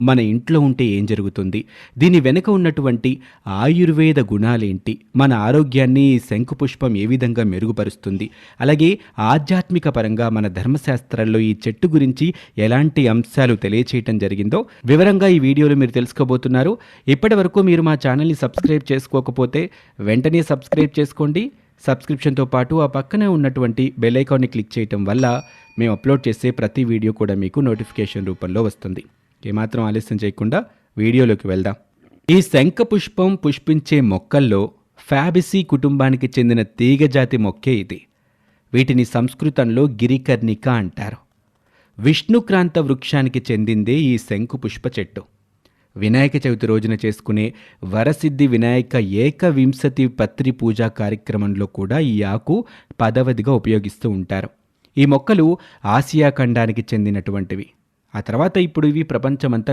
మన ఇంట్లో ఉంటే ఏం జరుగుతుంది? దీని వెనుక ఉన్నటువంటి ఆయుర్వేద గుణాలేంటి? మన ఆరోగ్యాన్ని ఈ శంకుపుష్పం ఏ విధంగా మెరుగుపరుస్తుంది? అలాగే ఆధ్యాత్మిక పరంగా మన ధర్మశాస్త్రాల్లో ఈ చెట్టు గురించి ఎలాంటి అంశాలు తెలియచేయటం జరిగిందో వివరంగా ఈ వీడియోలో మీరు తెలుసుకోబోతున్నారు. ఇప్పటివరకు మీరు మా ఛానల్‌ని సబ్స్క్రైబ్ చేసుకోకపోతే వెంటనే సబ్స్క్రైబ్ చేసుకోండి. సబ్స్క్రిప్షన్‌తో పాటు ఆ పక్కనే ఉన్నటువంటి బెల్ ఐకాన్‌ని క్లిక్ చేయటం వల్ల మేము అప్లోడ్ చేసే ప్రతి వీడియో కూడా మీకు నోటిఫికేషన్ రూపంలో వస్తుంది. ఏమాత్రం ఆలస్యం చేయకుండా వీడియోలోకి వెళ్దాం. ఈ శంఖపుష్పం పుష్పించే మొక్కల్లో ఫ్యాబిసీ కుటుంబానికి చెందిన తీగజాతి మొక్కే ఇది. వీటిని సంస్కృతంలో గిరికర్ణిక అంటారు. విష్ణుక్రాంత వృక్షానికి చెందిందే ఈ శంఖుపుష్ప చెట్టు. వినాయక చవితి రోజున చేసుకునే వరసిద్ధి వినాయక ఏకవింశతి పత్రి పూజా కార్యక్రమంలో కూడా ఈ ఆకు పదవదిగా ఉపయోగిస్తూ ఉంటారు. ఈ మొక్కలు ఆసియా ఖండానికి చెందినటువంటివి. ఆ తర్వాత ఇప్పుడు ఇవి ప్రపంచమంతా